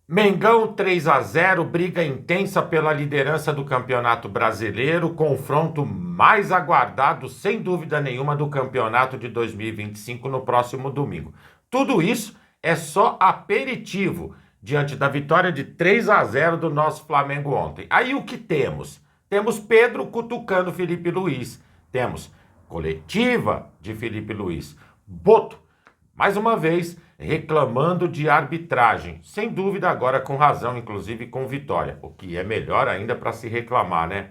Mengão 3-0, briga intensa pela liderança do Campeonato Brasileiro, confronto mais aguardado, sem dúvida nenhuma, do Campeonato de 2025 no próximo domingo. Tudo isso é só aperitivo diante da vitória de 3-0 do nosso Flamengo ontem. Aí o que temos? Temos Pedro cutucando Felipe Luiz, temos coletiva de Felipe Luiz, Boto mais uma vez, reclamando de arbitragem. Sem dúvida, agora com razão, inclusive com vitória. O que é melhor ainda para se reclamar, né?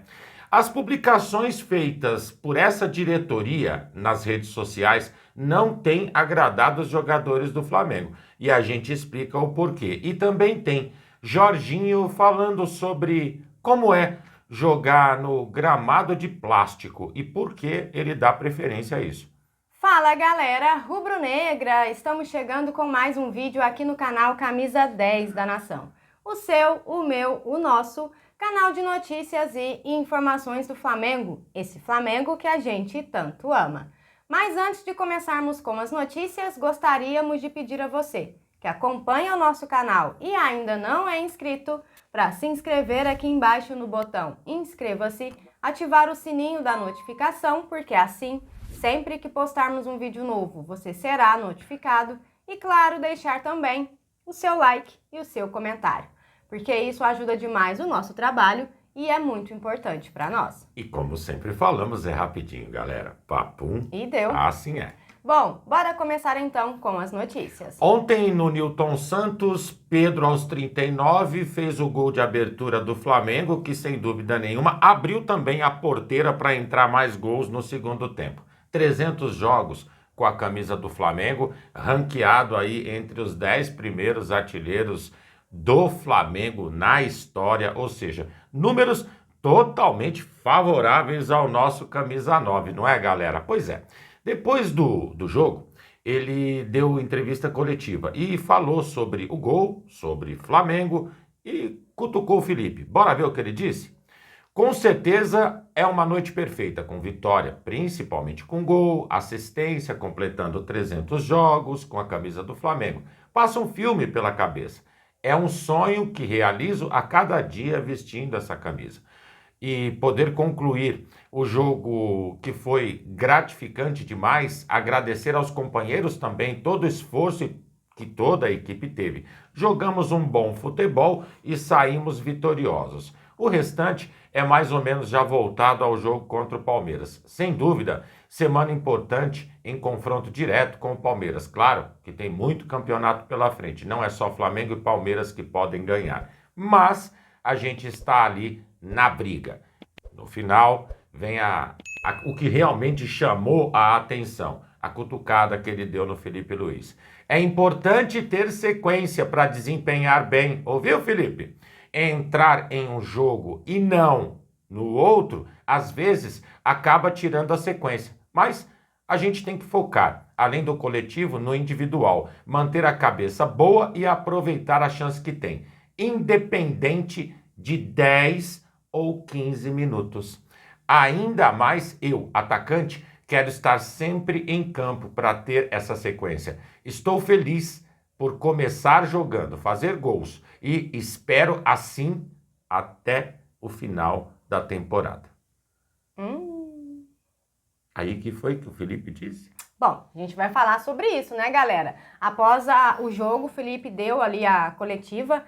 As publicações feitas por essa diretoria nas redes sociais não têm agradado os jogadores do Flamengo. E a gente explica o porquê. E também tem Jorginho falando sobre como é jogar no gramado de plástico e por que ele dá preferência a isso. Fala galera, rubro-negra! Estamos chegando com mais um vídeo aqui no canal Camisa 10 da Nação. O seu, o meu, o nosso canal de notícias e informações do Flamengo. Esse Flamengo que a gente tanto ama. Mas antes de começarmos com as notícias, gostaríamos de pedir a você que acompanha o nosso canal e ainda não é inscrito, para se inscrever aqui embaixo no botão inscreva-se, ativar o sininho da notificação, porque assim, sempre que postarmos um vídeo novo, você será notificado e, claro, deixar também o seu like e o seu comentário, porque isso ajuda demais o nosso trabalho e é muito importante para nós. E como sempre falamos, é rapidinho, galera. Papum. E deu. Assim é. Bom, bora começar então com as notícias. Ontem no Newton Santos, Pedro aos 39 fez o gol de abertura do Flamengo, que sem dúvida nenhuma abriu também a porteira para entrar mais gols no segundo tempo. 300 jogos com a camisa do Flamengo, ranqueado aí entre os 10 primeiros artilheiros do Flamengo na história, ou seja, números totalmente favoráveis ao nosso camisa 9, não é, galera? Pois é. Depois do jogo, ele deu entrevista coletiva e falou sobre o gol, sobre Flamengo e cutucou o Felipe. Bora ver o que ele disse? Com certeza é uma noite perfeita, com vitória, principalmente com gol, assistência, completando 300 jogos com a camisa do Flamengo. Passa um filme pela cabeça. É um sonho que realizo a cada dia vestindo essa camisa. E poder concluir o jogo que foi gratificante demais, agradecer aos companheiros também todo o esforço que toda a equipe teve. Jogamos um bom futebol e saímos vitoriosos. O restante é mais ou menos já voltado ao jogo contra o Palmeiras. Sem dúvida, semana importante em confronto direto com o Palmeiras. Claro que tem muito campeonato pela frente, não é só Flamengo e Palmeiras que podem ganhar. Mas a gente está ali na briga. No final, vem o que realmente chamou a atenção, a cutucada que ele deu no Felipe Luiz. É importante ter sequência para desempenhar bem, ouviu, Felipe? Entrar em um jogo e não no outro, às vezes, acaba tirando a sequência. Mas a gente tem que focar, além do coletivo, no individual, manter a cabeça boa e aproveitar a chance que tem, independente de 10 ou 15 minutos. Ainda mais eu, atacante, quero estar sempre em campo para ter essa sequência. Estou feliz por começar jogando, fazer gols e espero assim até o final da temporada. Aí que foi que o Felipe disse? Bom, a gente vai falar sobre isso, né, galera? Após o jogo, o Felipe deu ali a coletiva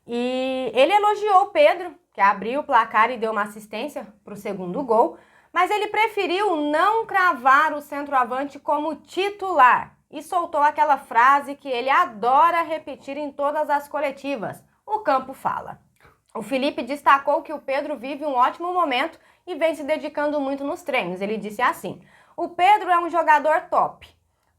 e ele elogiou o Pedro, que abriu o placar e deu uma assistência para o segundo gol, mas ele preferiu não cravar o centroavante como titular e soltou aquela frase que ele adora repetir em todas as coletivas: o campo fala. O Felipe destacou que o Pedro vive um ótimo momento e vem se dedicando muito nos treinos. Ele disse assim: o Pedro é um jogador top,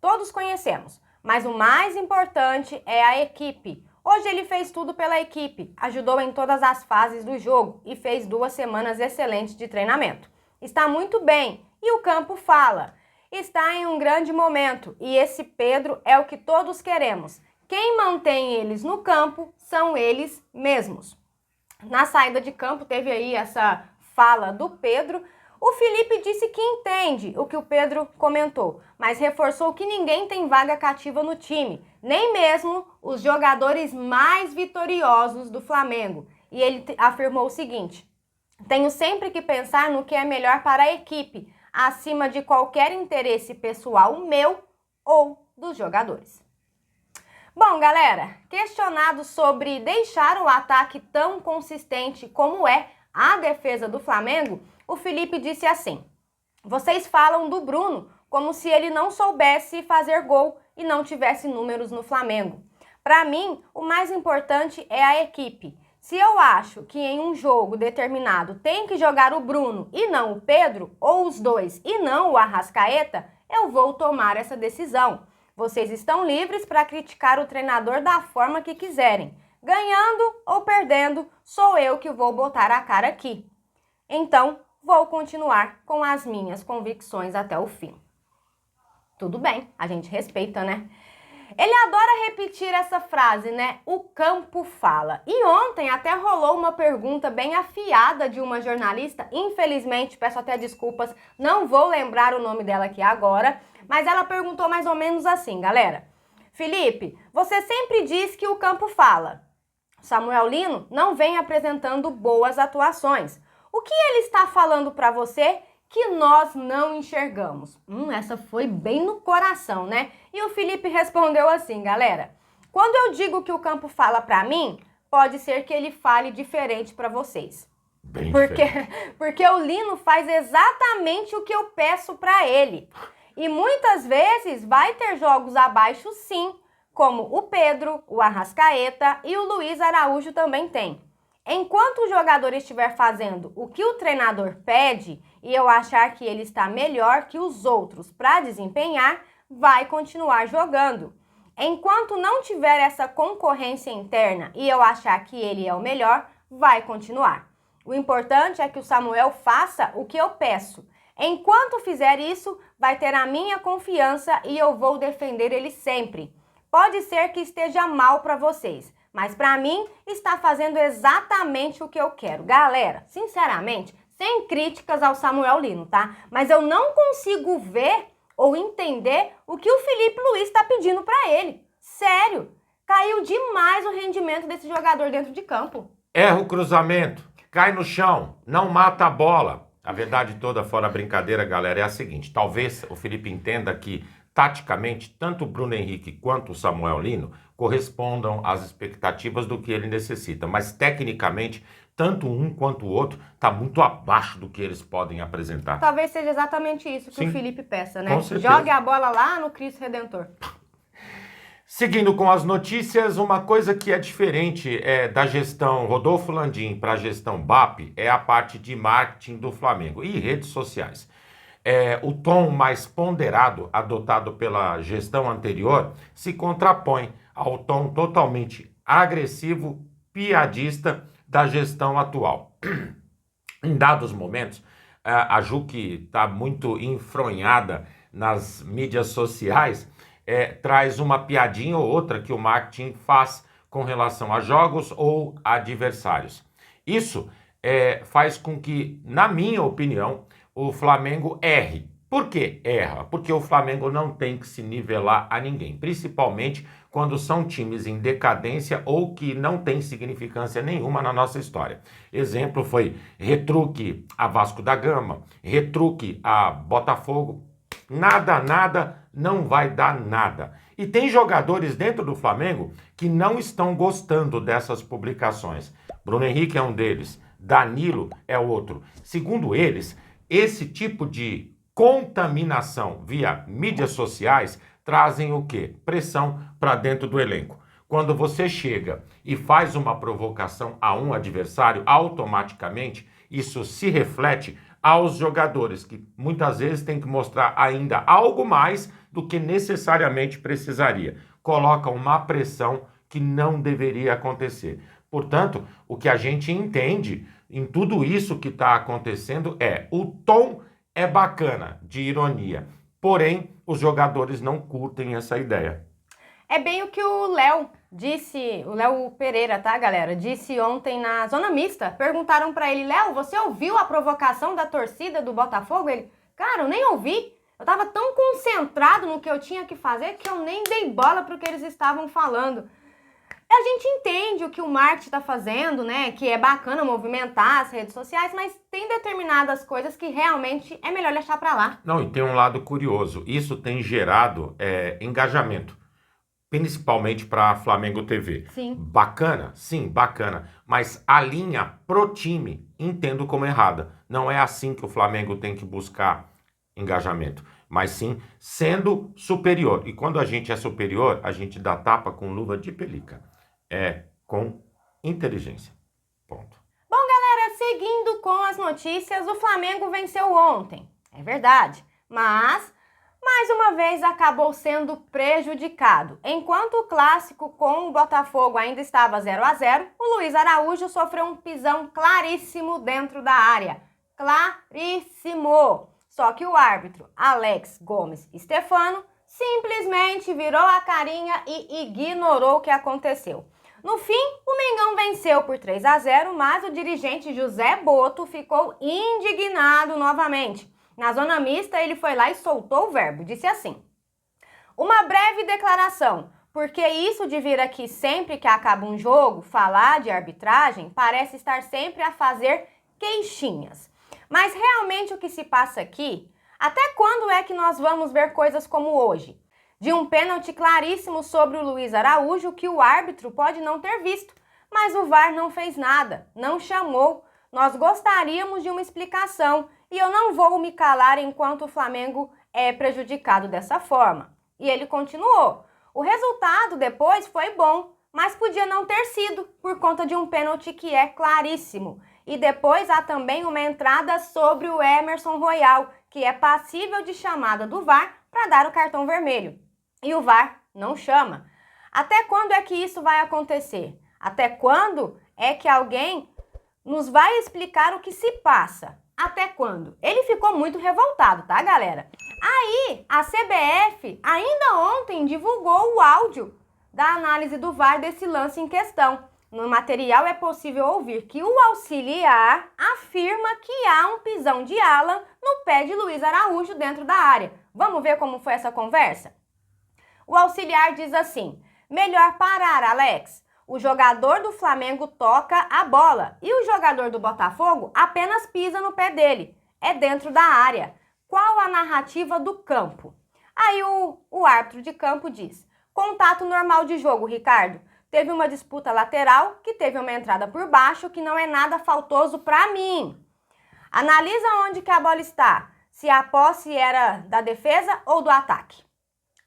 todos conhecemos, mas o mais importante é a equipe. Hoje ele fez tudo pela equipe, ajudou em todas as fases do jogo e fez 2 semanas excelentes de treinamento. Está muito bem e o campo fala. Está em um grande momento e esse Pedro é o que todos queremos. Quem mantém eles no campo são eles mesmos. Na saída de campo teve aí essa fala do Pedro. O Felipe disse que entende o que o Pedro comentou, mas reforçou que ninguém tem vaga cativa no time, nem mesmo os jogadores mais vitoriosos do Flamengo. E ele afirmou o seguinte: tenho sempre que pensar no que é melhor para a equipe, acima de qualquer interesse pessoal meu ou dos jogadores. Bom, galera, questionado sobre deixar o ataque tão consistente como é a defesa do Flamengo, o Felipe disse assim: vocês falam do Bruno como se ele não soubesse fazer gol e não tivesse números no Flamengo. Para mim, o mais importante é a equipe. Se eu acho que em um jogo determinado tem que jogar o Bruno e não o Pedro, ou os dois e não o Arrascaeta, eu vou tomar essa decisão. Vocês estão livres para criticar o treinador da forma que quiserem. Ganhando ou perdendo, sou eu que vou botar a cara aqui. Então, vou continuar com as minhas convicções até o fim. Tudo bem, a gente respeita, né? Ele adora repetir essa frase, né? O campo fala. E ontem até rolou uma pergunta bem afiada de uma jornalista. Infelizmente, peço até desculpas, não vou lembrar o nome dela aqui agora. Mas ela perguntou mais ou menos assim, galera. Felipe, você sempre diz que o campo fala. Samuel Lino não vem apresentando boas atuações. O que ele está falando para você que nós não enxergamos? Essa foi bem no coração, né? E o Felipe respondeu assim, galera. Quando eu digo que o campo fala para mim, pode ser que ele fale diferente para vocês. Porque o Lino faz exatamente o que eu peço para ele. E muitas vezes vai ter jogos abaixo sim, como o Pedro, o Arrascaeta e o Luiz Araújo também tem. Enquanto o jogador estiver fazendo o que o treinador pede e eu achar que ele está melhor que os outros para desempenhar, vai continuar jogando. Enquanto não tiver essa concorrência interna e eu achar que ele é o melhor, vai continuar. O importante é que o Samuel faça o que eu peço. Enquanto fizer isso, vai ter a minha confiança e eu vou defender ele sempre. Pode ser que esteja mal para vocês, mas para mim está fazendo exatamente o que eu quero. Galera, sinceramente, sem críticas ao Samuel Lino, tá? Mas eu não consigo ver ou entender o que o Felipe Luiz está pedindo para ele. Sério, caiu demais o rendimento desse jogador dentro de campo. Erra o cruzamento, cai no chão, não mata a bola. A verdade toda, fora a brincadeira, galera, é a seguinte. Talvez o Felipe entenda que, taticamente, tanto o Bruno Henrique quanto o Samuel Lino correspondam às expectativas do que ele necessita. Mas, tecnicamente, tanto um quanto o outro está muito abaixo do que eles podem apresentar. Talvez seja exatamente isso que Sim, o Felipe peça, né? com certeza. Jogue a bola lá no Cristo Redentor. Seguindo com as notícias, uma coisa que é diferente da gestão Rodolfo Landim para a gestão BAP é a parte de marketing do Flamengo e redes sociais. O tom mais ponderado adotado pela gestão anterior se contrapõe ao tom totalmente agressivo, piadista da gestão atual. Em dados momentos, a Ju, que está muito enfronhada nas mídias sociais, traz uma piadinha ou outra que o marketing faz com relação a jogos ou adversários. Isso faz com que, na minha opinião, o Flamengo erre. Por que erra? Porque o Flamengo não tem que se nivelar a ninguém, principalmente quando são times em decadência ou que não tem significância nenhuma na nossa história. Exemplo foi retruque a Vasco da Gama, retruque a Botafogo. Nada, não vai dar nada. E tem jogadores dentro do Flamengo que não estão gostando dessas publicações. Bruno Henrique é um deles, Danilo é outro. Segundo eles, esse tipo de contaminação via mídias sociais trazem o quê? Pressão para dentro do elenco. Quando você chega e faz uma provocação a um adversário, automaticamente isso se reflete aos jogadores, que muitas vezes tem que mostrar ainda algo mais do que necessariamente precisaria. Coloca uma pressão que não deveria acontecer. Portanto, o que a gente entende em tudo isso que está acontecendo o tom é bacana, de ironia. Porém, os jogadores não curtem essa ideia. É bem o que o Léo disse, o Léo Pereira, tá, galera? Disse ontem na Zona Mista, perguntaram pra ele, Léo, você ouviu a provocação da torcida do Botafogo? Ele, cara, eu nem ouvi. Eu tava tão concentrado no que eu tinha que fazer que eu nem dei bola pro que eles estavam falando. A gente entende o que o marketing está fazendo, né? Que é bacana movimentar as redes sociais, mas tem determinadas coisas que realmente é melhor deixar para lá. Não, e tem um lado curioso. Isso tem gerado engajamento, principalmente para Flamengo TV. Sim. Bacana? Sim, bacana. Mas a linha pro time entendo como errada. Não é assim que o Flamengo tem que buscar engajamento, mas sim sendo superior. E quando a gente é superior, a gente dá tapa com luva de pelica. É com inteligência. Ponto. Bom, galera, seguindo com as notícias, o Flamengo venceu ontem. É verdade, mas mais uma vez acabou sendo prejudicado. Enquanto o clássico com o Botafogo ainda estava 0-0, o Luiz Araújo sofreu um pisão claríssimo dentro da área. Claríssimo! Só que o árbitro Alex Gomes Stefano simplesmente virou a carinha e ignorou o que aconteceu. No fim, o Mengão venceu por 3-0, mas o dirigente José Boto ficou indignado novamente. Na Zona Mista, ele foi lá e soltou o verbo, disse assim: uma breve declaração, porque isso de vir aqui sempre que acaba um jogo, falar de arbitragem, parece estar sempre a fazer queixinhas. Mas realmente o que se passa aqui, até quando é que nós vamos ver coisas como hoje? De um pênalti claríssimo sobre o Luiz Araújo que o árbitro pode não ter visto, mas o VAR não fez nada, não chamou. Nós gostaríamos de uma explicação e eu não vou me calar enquanto o Flamengo é prejudicado dessa forma. E ele continuou. O resultado depois foi bom, mas podia não ter sido por conta de um pênalti que é claríssimo. E depois há também uma entrada sobre o Emerson Royal, que é passível de chamada do VAR para dar o cartão vermelho. E o VAR não chama. Até quando é que isso vai acontecer? Até quando é que alguém nos vai explicar o que se passa? Até quando? Ele ficou muito revoltado, tá, galera? Aí, a CBF ainda ontem divulgou o áudio da análise do VAR desse lance em questão. No material é possível ouvir que o auxiliar afirma que há um pisão de Alan no pé de Luiz Araújo dentro da área. Vamos ver como foi essa conversa? O auxiliar diz assim: melhor parar, Alex. O jogador do Flamengo toca a bola e o jogador do Botafogo apenas pisa no pé dele. É dentro da área. Qual a narrativa do campo? Aí o árbitro de campo diz: contato normal de jogo, Ricardo. Teve uma disputa lateral que teve uma entrada por baixo que não é nada faltoso para mim. Analisa onde que a bola está. Se a posse era da defesa ou do ataque.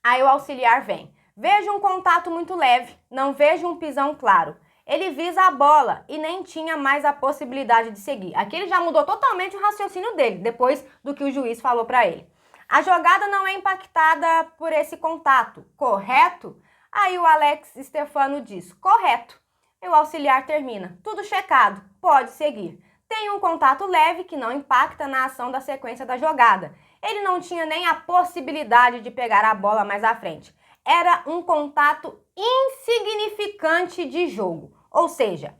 Aí o auxiliar vem. Vejo um contato muito leve, não vejo um pisão claro. Ele visa a bola e nem tinha mais a possibilidade de seguir. Aqui ele já mudou totalmente o raciocínio dele, depois do que o juiz falou para ele. A jogada não é impactada por esse contato, correto? Aí o Alex Stefano diz, correto. E o auxiliar termina, tudo checado, pode seguir. Tem um contato leve que não impacta na ação da sequência da jogada. Ele não tinha nem a possibilidade de pegar a bola mais à frente. Era um contato insignificante de jogo. Ou seja,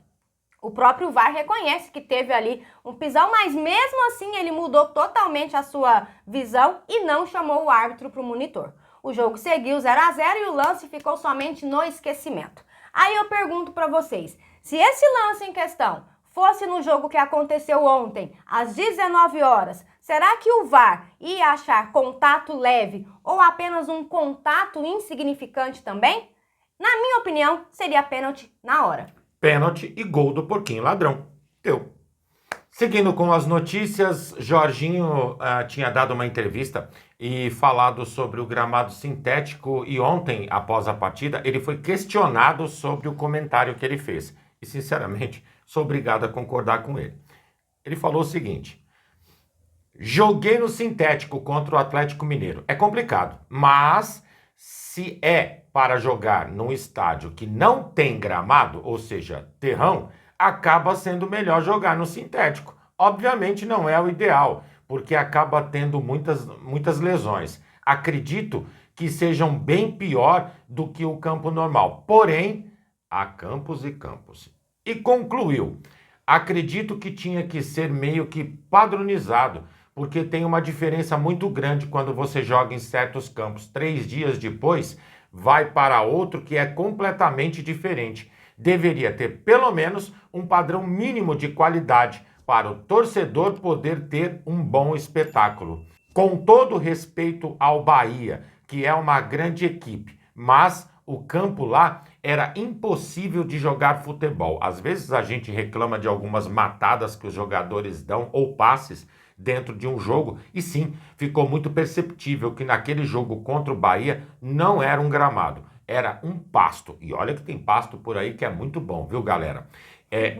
o próprio VAR reconhece que teve ali um pisão, mas mesmo assim ele mudou totalmente a sua visão e não chamou o árbitro para o monitor. O jogo seguiu 0-0 e o lance ficou somente no esquecimento. Aí eu pergunto para vocês, se esse lance em questão fosse no jogo que aconteceu ontem, às 19 horas, será que o VAR ia achar contato leve ou apenas um contato insignificante também? Na minha opinião, seria pênalti na hora. Pênalti e gol do Porquinho Ladrão. Deu. Seguindo com as notícias, Jorginho tinha dado uma entrevista e falado sobre o gramado sintético e ontem, após a partida, ele foi questionado sobre o comentário que ele fez. E, sinceramente, sou obrigado a concordar com ele. Ele falou o seguinte: joguei no sintético contra o Atlético Mineiro. É complicado, mas se é para jogar num estádio que não tem gramado, ou seja, terrão, acaba sendo melhor jogar no sintético. Obviamente não é o ideal, porque acaba tendo muitas lesões. Acredito que sejam bem pior do que o campo normal. Porém, há campos e campos. E concluiu: acredito que tinha que ser meio que padronizado, porque tem uma diferença muito grande quando você joga em certos campos. 3 dias depois, vai para outro que é completamente diferente. Deveria ter pelo menos um padrão mínimo de qualidade para o torcedor poder ter um bom espetáculo. Com todo respeito ao Bahia, que é uma grande equipe, mas o campo lá era impossível de jogar futebol. Às vezes a gente reclama de algumas matadas que os jogadores dão ou passes dentro de um jogo, e sim, ficou muito perceptível que naquele jogo contra o Bahia não era um gramado, era um pasto. E olha que tem pasto por aí que é muito bom, viu, galera?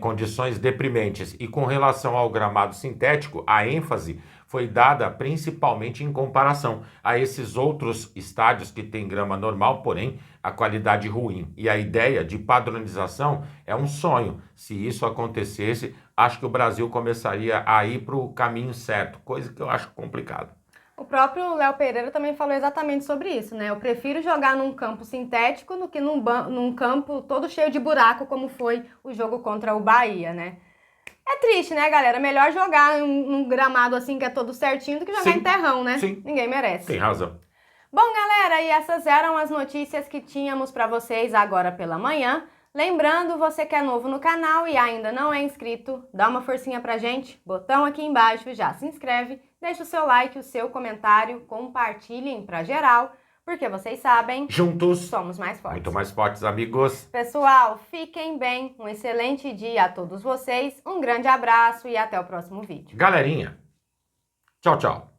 Condições deprimentes. E com relação ao gramado sintético, a ênfase foi dada principalmente em comparação a esses outros estádios que têm grama normal, porém a qualidade ruim. E a ideia de padronização é um sonho. Se isso acontecesse, acho que o Brasil começaria a ir para o caminho certo, coisa que eu acho complicado. O próprio Léo Pereira também falou exatamente sobre isso, né? Eu prefiro jogar num campo sintético do que num campo todo cheio de buraco, como foi o jogo contra o Bahia, né? É triste, né, galera? Melhor jogar num gramado assim que é todo certinho do que jogar em terrão, né? Sim. Ninguém merece. Tem razão. Bom, galera, e essas eram as notícias que tínhamos para vocês agora pela manhã. Lembrando, você que é novo no canal e ainda não é inscrito, dá uma forcinha pra gente, botão aqui embaixo, já se inscreve, deixa o seu like, o seu comentário, compartilhem pra geral, porque vocês sabem, juntos somos mais fortes. Muito mais fortes, amigos. Pessoal, fiquem bem, um excelente dia a todos vocês, um grande abraço e até o próximo vídeo. Galerinha, tchau, tchau.